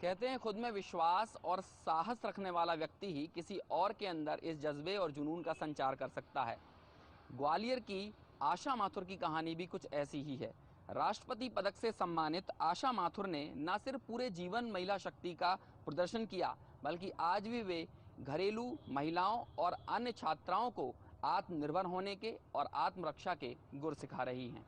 कहते हैं खुद में विश्वास और साहस रखने वाला व्यक्ति ही किसी और के अंदर इस जज्बे और जुनून का संचार कर सकता है। ग्वालियर की आशा माथुर की कहानी भी कुछ ऐसी ही है। राष्ट्रपति पदक से सम्मानित आशा माथुर ने न सिर्फ पूरे जीवन महिला शक्ति का प्रदर्शन किया, बल्कि आज भी वे घरेलू महिलाओं और अन्य छात्राओं को आत्मनिर्भर होने के और आत्मरक्षा के गुर सिखा रही हैं।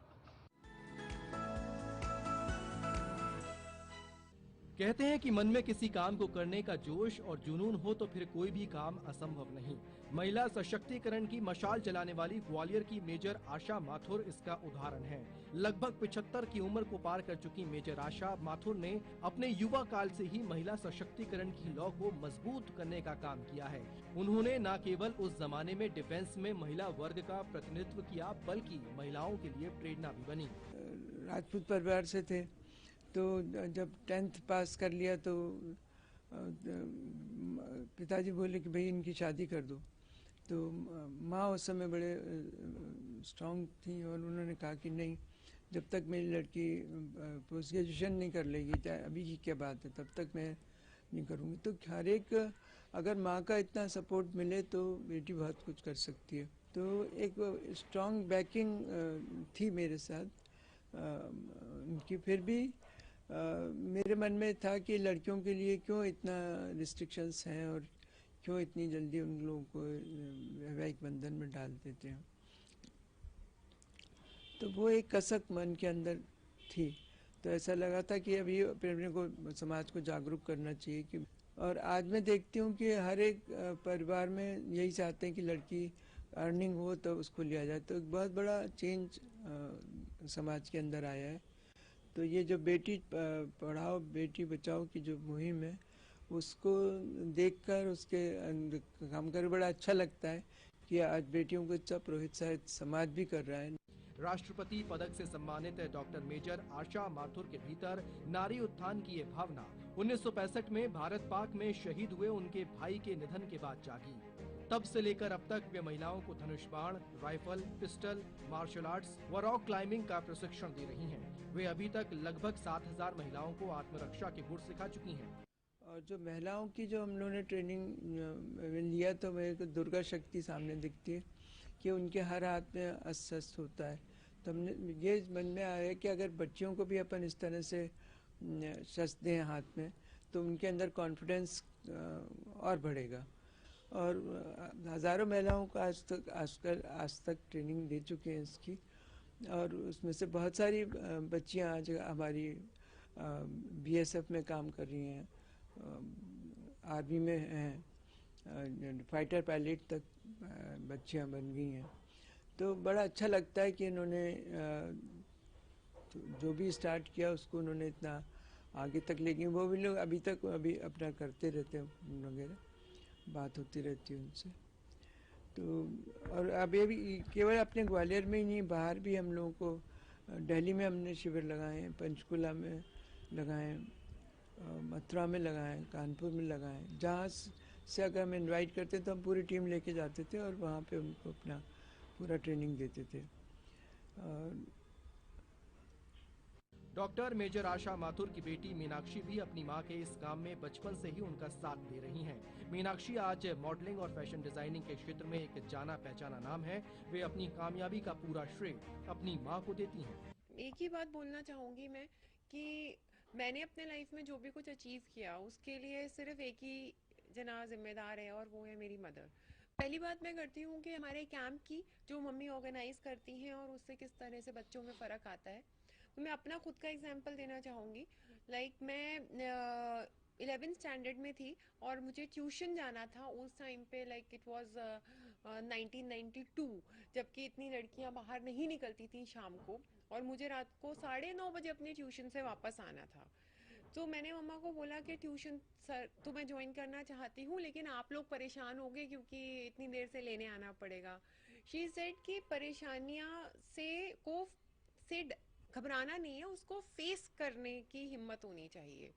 कहते हैं कि मन में किसी काम को करने का जोश और जुनून हो तो फिर कोई भी काम असंभव नहीं। महिला सशक्तिकरण की मशाल जलाने वाली ग्वालियर की मेजर आशा माथुर इसका उदाहरण है। लगभग 75 की उम्र को पार कर चुकी मेजर आशा माथुर ने अपने युवा काल से ही महिला सशक्तिकरण की लौ को मजबूत करने का काम किया है। उन्होंने न केवल उस जमाने में डिफेंस में महिला वर्ग का प्रतिनिधित्व किया, बल्कि महिलाओं के लिए प्रेरणा भी बनी। राजपूत परिवार से थे, तो जब 10th पास कर लिया तो पिताजी बोले कि भाई इनकी शादी कर दो। तो माँ उस समय बड़े स्ट्रांग थी और उन्होंने कहा कि नहीं, जब तक मेरी लड़की पोस्ट ग्रेजुएशन नहीं कर लेगी, चाहे अभी की क्या बात है, तब तक मैं नहीं करूँगी। तो हर एक अगर माँ का इतना सपोर्ट मिले तो बेटी बहुत कुछ कर सकती है। तो एक स्ट्रांग बैकिंग थी मेरे साथ उनकी। फिर भी मेरे मन में था कि लड़कियों के लिए क्यों इतना रिस्ट्रिक्शंस हैं और क्यों इतनी जल्दी उन लोगों को वैवाहिक बंधन में डाल देते हैं। तो वो एक कसक मन के अंदर थी। तो ऐसा लगा था कि अभी अपने को समाज को जागरूक करना चाहिए कि, और आज मैं देखती हूँ कि हर एक परिवार में यही चाहते हैं कि लड़की अर्निंग हो तो उसको लिया जाए। तो एक बहुत बड़ा चेंज समाज के अंदर आया है। तो ये जो बेटी पढ़ाओ बेटी बचाओ की जो मुहिम है, उसको देखकर उसके काम कर बड़ा अच्छा लगता है कि आज बेटियों को इतना प्रोत्साहित समाज भी कर रहा है। राष्ट्रपति पदक से सम्मानित डॉक्टर मेजर आशा माथुर के भीतर नारी उत्थान की ये भावना 1965 में भारत पाक में शहीद हुए उनके भाई के निधन के बाद जागी। तब से लेकर अब तक वे महिलाओं को धनुष बाण, राइफल, पिस्टल, मार्शल आर्ट्स व रॉक क्लाइंबिंग का प्रशिक्षण दे रही हैं। वे अभी तक लगभग 7000 महिलाओं को आत्मरक्षा के गुर सिखा चुकी हैं। और जो महिलाओं की जो हम लोगों ने ट्रेनिंग लिया, तो मेरे को दुर्गा शक्ति सामने दिखती है कि उनके हर हाथ में अस्त्र शस्त्र होता है। तो हमने ये मन में आया कि अगर बच्चियों को भी अपन इस तरह से शस्त्र दें हाथ में, तो उनके अंदर कॉन्फिडेंस और बढ़ेगा। और हज़ारों महिलाओं को आज तक ट्रेनिंग दे चुके हैं इसकी। और उसमें से बहुत सारी बच्चियां आज हमारी बीएसएफ में काम कर रही हैं, आर्मी में हैं, फाइटर पायलट तक बच्चियां बन गई हैं। तो बड़ा अच्छा लगता है कि इन्होंने जो भी स्टार्ट किया उसको उन्होंने इतना आगे तक ले गई। वो भी लोग अभी तक अभी अपना करते रहते हैं वगैरह, बात होती रहती है उनसे। तो और अभी भी केवल अपने ग्वालियर में ही नहीं, बाहर भी हम लोगों को, दिल्ली में हमने शिविर लगाए हैं, पंचकुला में लगाए, मथुरा में लगाए, कानपुर में लगाए। जहाँ से अगर हम इनवाइट करते तो हम पूरी टीम लेके जाते थे और वहाँ पे उनको अपना पूरा ट्रेनिंग देते थे। डॉक्टर मेजर आशा माथुर की बेटी मीनाक्षी भी अपनी मां के इस काम में बचपन से ही उनका साथ दे रही हैं। मीनाक्षी आज मॉडलिंग और फैशन डिजाइनिंग के क्षेत्र में एक जाना पहचाना नाम है। वे अपनी कामयाबी का पूरा श्रेय अपनी मां को देती हैं। एक ही बात बोलना चाहूंगी मैं कि मैंने अपने लाइफ में जो भी कुछ अचीव किया उसके लिए सिर्फ एक ही जना जिम्मेदार है, और वो है मेरी मदर। पहली बात मैं करती हूँ कि हमारे कैंप की जो मम्मी ऑर्गेनाइज करती हैं और उससे किस तरह से बच्चों में फ़र्क आता है। तो मैं अपना खुद का एग्जांपल देना चाहूँगी। मैं 11th स्टैंडर्ड में थी और मुझे ट्यूशन जाना था उस टाइम पे। इट वाज 1992, जबकि इतनी लड़कियां बाहर नहीं निकलती थी शाम को, और मुझे रात को 9:30 बजे अपने ट्यूशन से वापस आना था। तो मैंने मम्मा को बोला कि ट्यूशन सर तो मैं ज्वाइन करना चाहती हूँ, लेकिन आप लोग परेशान होंगे क्योंकि इतनी देर से लेने आना पड़ेगा। शी सेड कि परेशानियां से घबराना नहीं है, उसको फेस करने की हिम्मत होनी चाहिए।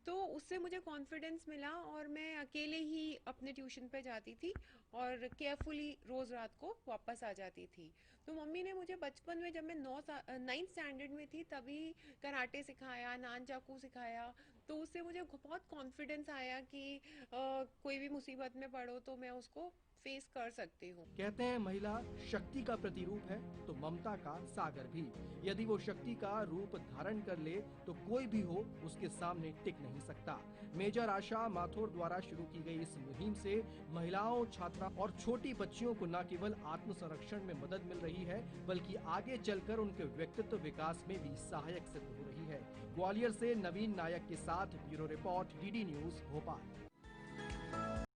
तो उससे मुझे कॉन्फिडेंस मिला और मैं अकेले ही अपने ट्यूशन पे जाती थी और केयरफुली रोज रात को वापस आ जाती थी। तो मम्मी ने मुझे बचपन में जब मैं 9th स्टैंडर्ड में थी तभी कराटे सिखाया, नान चाकू सिखाया। तो उससे मुझे बहुत कॉन्फिडेंस आया कि कोई भी मुसीबत में पड़ो तो मैं उसको फेस कर सकती हूँ। कहते हैं महिला शक्ति का प्रतिरूप है तो ममता का सागर भी। यदि वो शक्ति का रूप धारण कर ले तो कोई भी हो उसके सामने टिक नहीं सकता। मेजर आशा माथुर द्वारा शुरू की गई इस मुहिम से महिलाओं, छात्रा और छोटी बच्चियों को न केवल आत्म संरक्षण में मदद मिल रही है बल्कि आगे चलकर उनके व्यक्तित्व विकास में भी सहायक सिद्ध हो रही है। ग्वालियर से नवीन नायक के साथ bureau report, DD news, Bhopal.